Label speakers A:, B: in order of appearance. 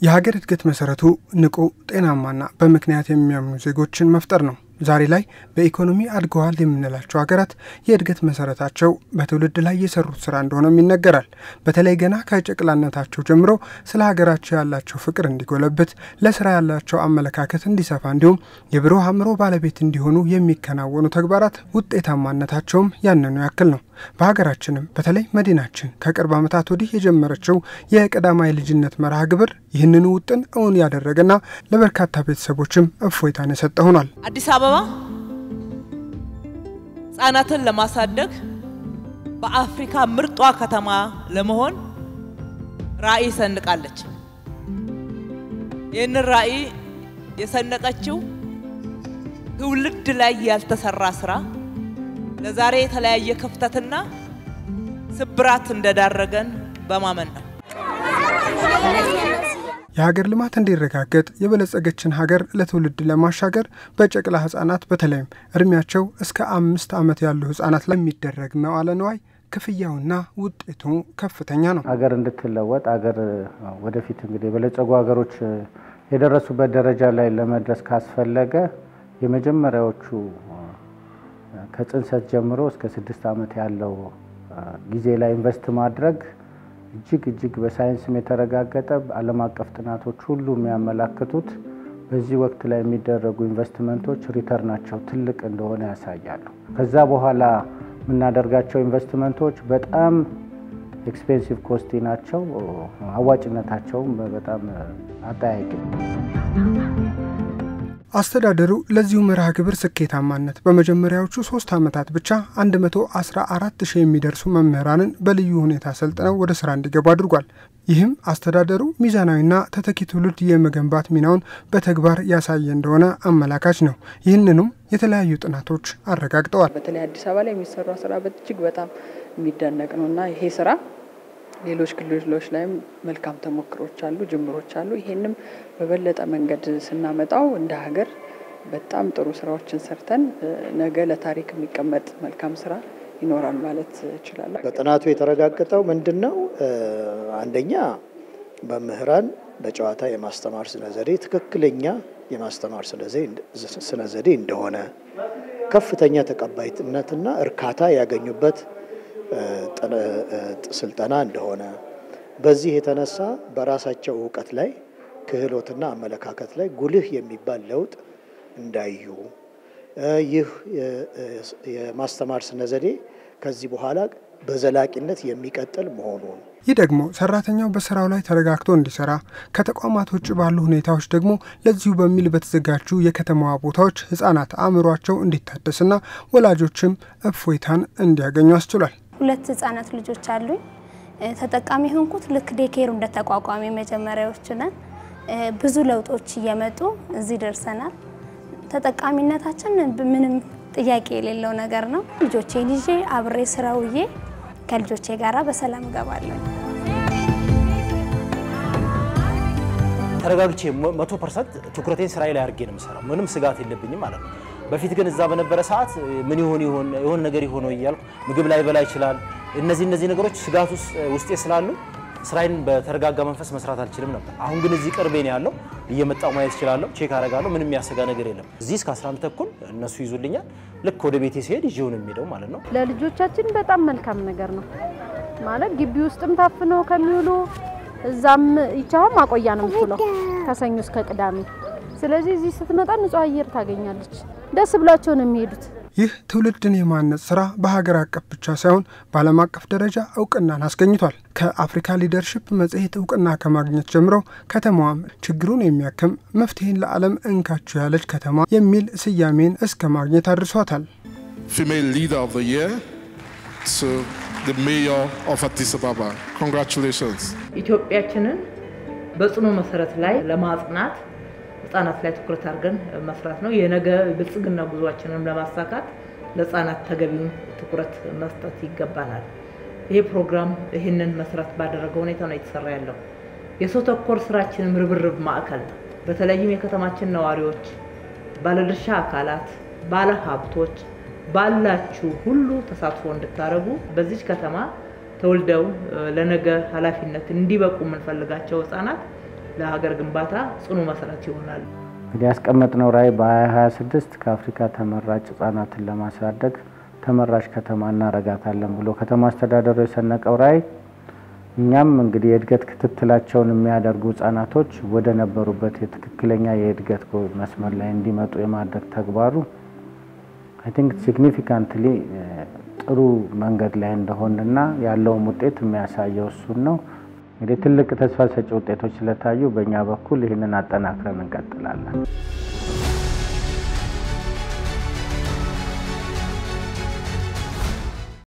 A: የሀገር እድገት መሰረቱ ንቁ ጤናማና በምክንያት የሚያምኑ ዜጎችን መፍጠር ነው። ዛሬ ላይ በኢኮኖሚ አድገዋል የምንላቸው ሀገራት የእድገት መሰረታቸው በትውልድ ላይ የሰሩት ስራ እንደሆነም ይነገራል። በተለይ ገና ከጨቅላነታቸው ጀምሮ ስለ ሀገራቸው ያላቸው ፍቅር እንዲጎለብት፣ ለስራ ያላቸው አመለካከት እንዲሰፋ እንዲሁም የብሩህ አእምሮ ባለቤት እንዲሆኑ የሚከናወኑ ተግባራት ውጤታማነታቸውም ያንኑ ያክል ነው። በሀገራችንም በተለይ መዲናችን ከቅርብ ዓመታት ወዲህ የጀመረችው የቀዳማይ ልጅነት መርሃ ግብር ይህንኑ ውጥን እውን ያደረገና ለበርካታ ቤተሰቦችም እፎይታን የሰጠ ሆኗል።
B: አዲስ አበባ ህጻናትን ለማሳደግ በአፍሪካ ምርጧ ከተማ ለመሆን ራዕይ ሰንቃለች። ይህን ራዕይ የሰነቀችው ትውልድ ላይ ያልተሰራ ስራ ለዛሬ የተለያየ ክፍተትና ስብራት እንደዳረገን በማመን ነው።
A: የሀገር ልማት እንዲረጋገጥ የበለጸገችን ሀገር ለትውልድ ለማሻገር በጨቅላ ህጻናት በተለይም እድሜያቸው እስከ 5 ዓመት ያሉ ህጻናት ለሚደረግ መዋዕለ ንዋይ ክፍያውና ውጤቱ ከፍተኛ ነው።
C: ሀገር እንድትለወጥ ሀገር ወደፊት እንግዲህ የበለጸጉ ሀገሮች የደረሱበት ደረጃ ላይ ለመድረስ ካስፈለገ የመጀመሪያዎቹ ከጽንሰት ጀምሮ እስከ 6 ዓመት ያለው ጊዜ ላይ ኢንቨስት ማድረግ እጅግ በሳይንስም የተረጋገጠ ዓለም አቀፍ ጥናቶች ሁሉ የሚያመላክቱት በዚህ ወቅት ላይ የሚደረጉ ኢንቨስትመንቶች ሪተርናቸው ትልቅ እንደሆነ ያሳያሉ። ከዛ በኋላ የምናደርጋቸው ኢንቨስትመንቶች በጣም ኤክስፔንሲቭ ኮስቲ ናቸው። አዋጭነታቸውም በጣም አጠያያቂ ነው።
A: አስተዳደሩ ለዚሁ መርሃ ግብር ስኬታማነት በመጀመሪያዎቹ 3 ዓመታት ብቻ 114,000 የሚደርሱ መምህራንን በልዩ ሁኔታ ሰልጥነው ወደ ስራ እንዲገቡ አድርጓል። ይህም አስተዳደሩ ሚዛናዊና ተተኪ ትውልድ የመገንባት ሚናውን በተግባር ያሳየ እንደሆነ አመላካች ነው። ይህንንም የተለያዩ ጥናቶች አረጋግጠዋል።
D: በተለይ አዲስ አበባ ላይ የሚሰራው ስራ እጅግ በጣም የሚደነቅ ነውና ይሄ ስራ ሌሎች ክልሎች ላይም መልካም ተሞክሮች አሉ፣ ጅምሮች አሉ። ይሄንም በበለጠ መንገድ ስናመጣው እንደ ሀገር በጣም ጥሩ ስራዎችን ሰርተን ነገ ለታሪክ የሚቀመጥ መልካም ስራ ይኖራል ማለት ይችላል።
E: በጥናቱ የተረጋገጠው ምንድነው? አንደኛ መምህራን በጨዋታ የማስተማር ስነ ዘዴ ትክክለኛ የማስተማር ስነ ዘዴ እንደሆነ፣ ከፍተኛ ተቀባይነትና እርካታ ያገኙበት ስልጠና እንደሆነ፣ በዚህ የተነሳ በራሳቸው ዕውቀት ላይ ክህሎትና አመለካከት ላይ ጉልህ የሚባል ለውጥ እንዳዩ፣ ይህ የማስተማር ስነ ዘዴ ከዚህ በኋላ በዘላቂነት የሚቀጥል መሆኑን፣
A: ይህ ደግሞ ሰራተኛው በስራው ላይ ተረጋግቶ እንዲሰራ ከተቋማት ውጭ ባሉ ሁኔታዎች ደግሞ ለዚሁ በሚል በተዘጋጁ የከተማዋ ቦታዎች ህጻናት አእምሯቸው እንዲታደስና ወላጆችም እፎይታን እንዲያገኙ አስችሏል።
F: 2 ህጻናት ልጆች አሉኝ። ተጠቃሚ ሆንኩት ልክ ዴኬሩ እንደተቋቋመ መጀመሪያዎቹ ነን። ብዙ ለውጦች እየመጡ እዚህ ደርሰናል። ተጠቃሚነታችን ምንም ጥያቄ የሌለው ነገር ነው። ልጆቼን ይዤ አብሬ ስራውዬ ከልጆቼ ጋራ በሰላም ገባለሁ።
G: ተረጋግቼ 100% ትኩረቴን ስራዬ ላይ አድርጌ ነው የምሰራው። ምንም ስጋት የለብኝም ማለት ነው። በፊት ግን እዛ በነበረ ሰዓት ምን ይሆን ነገር ይሆነው ይያልኩ ምግብ ላይ በላይ ይችላል። እነዚህ ነገሮች ስጋት ውስጤ ስላሉ ስራዬን በተረጋጋ መንፈስ መስራት አልችልም ነበር። አሁን ግን እዚህ ቅርቤ ነው ያለው፣ እየመጣው ማየት ይችላልው፣ ቼክ አረጋለሁ። ምንም ያሰጋ ነገር የለም። እዚህ እስከ 11 ተኩል እነሱ ይዙልኛል። ልክ ወደ ቤቴ ሲሄድ ይዤው ነው የሚሄደው ማለት ነው።
H: ለልጆቻችን በጣም መልካም ነገር ነው ማለት ግቢ ውስጥም ታፍነው ከሚውሉ እዛም ይቻው ማቆያ ነው የምትውለው ከሰኞ እስከ ቅዳሜ። ስለዚህ እዚህ ስትመጣ ንጹህ አየር ታገኛለች። ደስ ብሏቸው ነው የሚሄዱት።
A: ይህ ትውልድን የማነጽ ስራ በሀገር አቀፍ ብቻ ሳይሆን በዓለም አቀፍ ደረጃ እውቅናን አስገኝቷል። ከአፍሪካ ሊደርሺፕ መጽሔት እውቅና ከማግኘት ጀምሮ ከተማዋም ችግሩን የሚያክም መፍትሄን ለዓለም እንካችሁ ያለች ከተማ የሚል ስያሜን እስከ ማግኘት አድርሷታል።
I: Female Leader of the Year to the Mayor of Addis Ababa. Congratulations.
B: ኢትዮጵያችንን በጽኑ መሰረት ላይ ለማጽናት ህጻናት ላይ ትኩረት አድርገን መስራት ነው። የነገ ብልጽግና ጉዟችንን ለማሳካት ለህጻናት ተገቢውን ትኩረት መስጠት ይገባናል። ይሄ ፕሮግራም ይሄንን መስራት ባደረገው ሁኔታ ነው የተሰራ ያለው። የሰው ተኮር ስራችንን ርብርብ ማዕከል ነው። በተለይም የከተማችን ነዋሪዎች፣ ባለድርሻ አካላት፣ ባለሀብቶች ባላችሁ ሁሉ ተሳትፎ እንድታረጉ በዚህ ከተማ ተወልደው ለነገ ኃላፊነት እንዲበቁ የምንፈልጋቸው ህጻናት ለሀገር ግንባታ ጽኑ መሰረት ይሆናል።
C: እንግዲህ ያስቀመጥነው ራዕይ በ2026 ከአፍሪካ ተመራጭ ህጻናትን ለማሳደግ ተመራጭ ከተማ እናረጋታለን ብሎ ከተማ አስተዳደሩ የሰነቀው ራዕይ እኛም እንግዲህ የእድገት ክትትላቸውን የሚያደርጉ ህጻናቶች ወደ ነበሩበት የትክክለኛ የእድገት መስመር ላይ እንዲመጡ የማድረግ ተግባሩ I think significantly ጥሩ መንገድ ላይ እንደሆነና ያለውም ውጤት የሚያሳየው እሱን ነው። እንግዲህ ትልቅ ተስፋ ሰጪ ውጤቶች ስለታዩ በእኛ በኩል ይህንን አጠናክረን እንቀጥላለን።